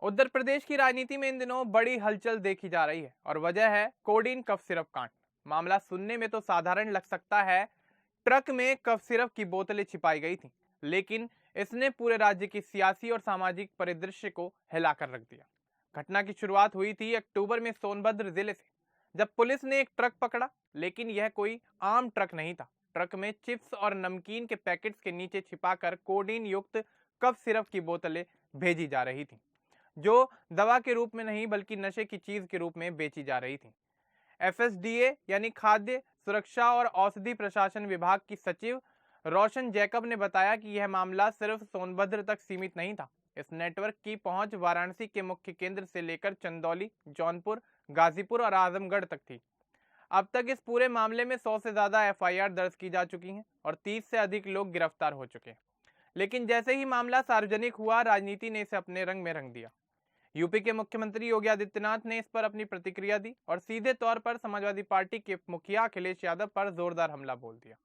उत्तर प्रदेश की राजनीति में इन दिनों बड़ी हलचल देखी जा रही है और वजह है कोडीन कफ सिरप कांड। मामला सुनने में तो साधारण लग सकता है। ट्रक में कफ सिरप की बोतलें छिपाई गई थीं, लेकिन इसने पूरे राज्य की सियासी और सामाजिक परिदृश्य को हिलाकर रख दिया। घटना की शुरुआत हुई थी अक्टूबर में सोनभद्र जिले से, जब पुलिस ने एक ट्रक पकड़ा। लेकिन यह कोई आम ट्रक नहीं था। ट्रक में चिप्स और नमकीन के पैकेट्स के नीचे छिपाकर कोडीन युक्त कफ सिरप की बोतलें भेजी जा रही थीं, जो दवा के रूप में नहीं बल्कि नशे की चीज के रूप में बेची जा रही थी। एफएसडीए यानी खाद्य सुरक्षा और औषधि प्रशासन विभाग की सचिव रोशन जैकब ने बताया कि यह मामला सिर्फ सोनभद्र तक सीमित नहीं था। इस नेटवर्क की पहुंच वाराणसी के मुख्य केंद्र से लेकर चंदौली, जौनपुर, गाजीपुर और आजमगढ़ तक थी। अब तक इस पूरे मामले में 100 से ज्यादा एफआईआर दर्ज की जा चुकी हैं और 30 से अधिक लोग गिरफ्तार हो चुके हैं। लेकिन जैसे ही मामला सार्वजनिक हुआ, राजनीति ने इसे अपने रंग में रंग दिया। यूपी के मुख्यमंत्री योगी आदित्यनाथ ने इस पर अपनी प्रतिक्रिया दी और सीधे तौर पर समाजवादी पार्टी के मुखिया अखिलेश यादव पर जोरदार हमला बोल दिया।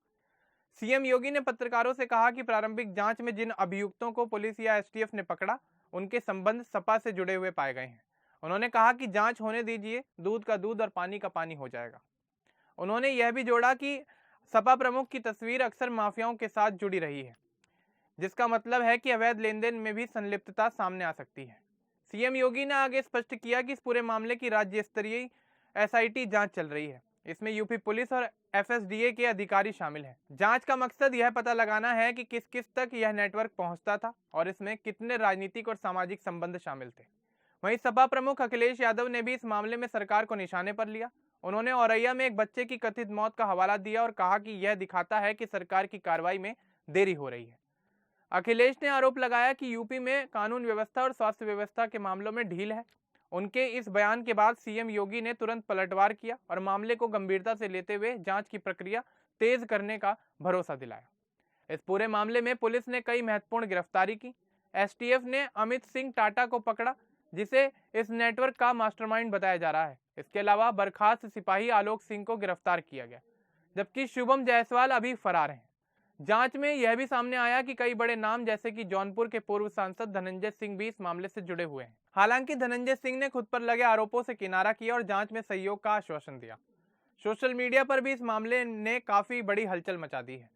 सीएम योगी ने पत्रकारों से कहा कि प्रारंभिक जांच में जिन अभियुक्तों को पुलिस या एसटीएफ ने पकड़ा, उनके संबंध सपा से जुड़े हुए पाए गए हैं। उन्होंने कहा कि जांच होने दीजिए, दूध का दूध और पानी का पानी हो जाएगा। उन्होंने यह भी जोड़ा कि सपा प्रमुख की तस्वीर अक्सर माफियाओं के साथ जुड़ी रही है, जिसका मतलब है कि अवैध लेन देन में भी संलिप्तता सामने आ सकती है। सीएम योगी ने आगे स्पष्ट किया कि इस पूरे मामले की राज्य स्तरीय एसआईटी जांच चल रही है। इसमें यूपी पुलिस और एफएसडीए के अधिकारी शामिल हैं। जांच का मकसद यह पता लगाना है कि किस किस तक यह नेटवर्क पहुंचता था और इसमें कितने राजनीतिक और सामाजिक संबंध शामिल थे। वहीं सपा प्रमुख अखिलेश यादव ने भी इस मामले में सरकार को निशाने पर लिया। उन्होंने औरैया में एक बच्चे की कथित मौत का हवाला दिया और कहा कि यह दिखाता है कि सरकार की कार्रवाई में देरी हो रही है। अखिलेश ने आरोप लगाया कि यूपी में कानून व्यवस्था और स्वास्थ्य व्यवस्था के मामलों में ढील है। उनके इस बयान के बाद सीएम योगी ने तुरंत पलटवार किया और मामले को गंभीरता से लेते हुए जांच की प्रक्रिया तेज करने का भरोसा दिलाया। इस पूरे मामले में पुलिस ने कई महत्वपूर्ण गिरफ्तारी की। एसटीएफ ने अमित सिंह टाटा को पकड़ा, जिसे इस नेटवर्क का मास्टरमाइंड बताया जा रहा है। इसके अलावा बर्खास्त सिपाही आलोक सिंह को गिरफ्तार किया गया, जबकि शुभम जायसवाल अभी फरार हैं। जांच में यह भी सामने आया कि कई बड़े नाम जैसे कि जौनपुर के पूर्व सांसद धनंजय सिंह भी इस मामले से जुड़े हुए हैं। हालांकि धनंजय सिंह ने खुद पर लगे आरोपों से किनारा किया और जांच में सहयोग का आश्वासन दिया। सोशल मीडिया पर भी इस मामले ने काफी बड़ी हलचल मचा दी है।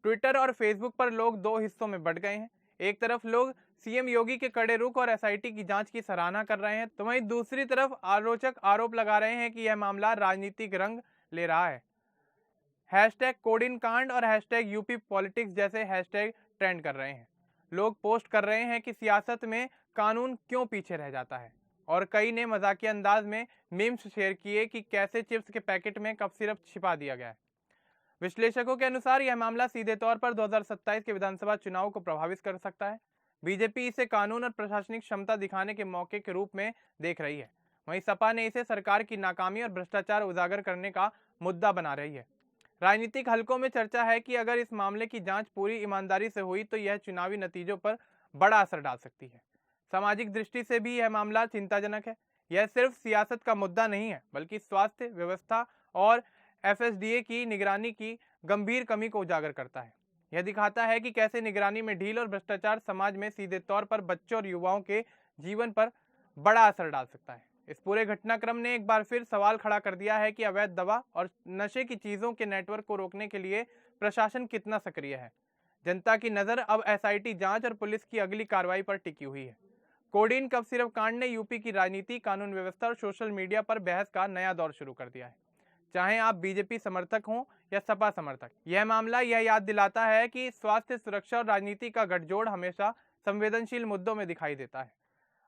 ट्विटर और फेसबुक पर लोग दो हिस्सों में बंट गए हैं। एक तरफ लोग सीएम योगी के कड़े रुख और एसआईटी की जांच की सराहना कर रहे हैं, तो वहीं दूसरी तरफ आलोचक आरोप लगा रहे हैं कि यह मामला राजनीतिक रंग ले रहा है। हैशटैग कोडिन कांड और हैशटैग यूपी पॉलिटिक्स जैसे हैशटैग ट्रेंड कर रहे हैं। लोग पोस्ट कर रहे हैं कि सियासत में कानून क्यों पीछे रह जाता है, और कई ने मजाकिया अंदाज में मीम्स शेयर किए कि कैसे चिप्स के पैकेट में कफ सिरप छिपा दिया गया है। विश्लेषकों के अनुसार यह मामला सीधे तौर पर 2027 के विधानसभा चुनाव को प्रभावित कर सकता है। बीजेपी इसे कानून और प्रशासनिक क्षमता दिखाने के मौके के रूप में देख रही है। वहीं सपा ने इसे सरकार की नाकामी और भ्रष्टाचार उजागर करने का मुद्दा बना रही है। राजनीतिक हलकों में चर्चा है कि अगर इस मामले की जांच पूरी ईमानदारी से हुई तो यह चुनावी नतीजों पर बड़ा असर डाल सकती है। सामाजिक दृष्टि से भी यह मामला चिंताजनक है। यह सिर्फ सियासत का मुद्दा नहीं है, बल्कि स्वास्थ्य व्यवस्था और एफएसडीए की निगरानी की गंभीर कमी को उजागर करता है। यह दिखाता है कि कैसे निगरानी में ढील और भ्रष्टाचार समाज में सीधे तौर पर बच्चों और युवाओं के जीवन पर बड़ा असर डाल सकता है। इस पूरे घटनाक्रम ने एक बार फिर सवाल खड़ा कर दिया है कि अवैध दवा और नशे की चीजों के नेटवर्क को रोकने के लिए प्रशासन कितना सक्रिय है। जनता की नजर अब एसआईटी जांच और पुलिस की अगली कार्रवाई पर टिकी हुई है। कोडीन कफ सिरप कांड ने यूपी की राजनीति, कानून व्यवस्था और सोशल मीडिया पर बहस का नया दौर शुरू कर दिया है। चाहे आप बीजेपी समर्थक हों या सपा समर्थक, यह मामला यह याद दिलाता है कि स्वास्थ्य, सुरक्षा और राजनीति का गठजोड़ हमेशा संवेदनशील मुद्दों में दिखाई देता है।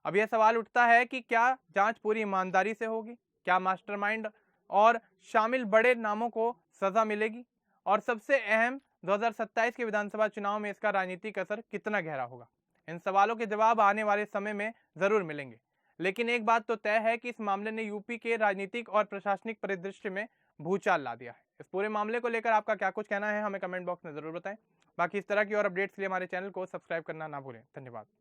अब यह सवाल उठता है कि क्या जांच पूरी ईमानदारी से होगी, क्या मास्टरमाइंड और शामिल बड़े नामों को सजा मिलेगी, और सबसे अहम 2027 के विधानसभा चुनाव में इसका राजनीतिक असर कितना गहरा होगा। इन सवालों के जवाब आने वाले समय में जरूर मिलेंगे। लेकिन एक बात तो तय है कि इस मामले ने यूपी के राजनीतिक और प्रशासनिक परिदृश्य में भूचाल ला दिया है। इस पूरे मामले को लेकर आपका क्या कुछ कहना है, हमें कमेंट बॉक्स में जरूर बताएं। बाकी इस तरह की और अपडेट्स के लिए हमारे चैनल को सब्सक्राइब करना ना भूलें। धन्यवाद।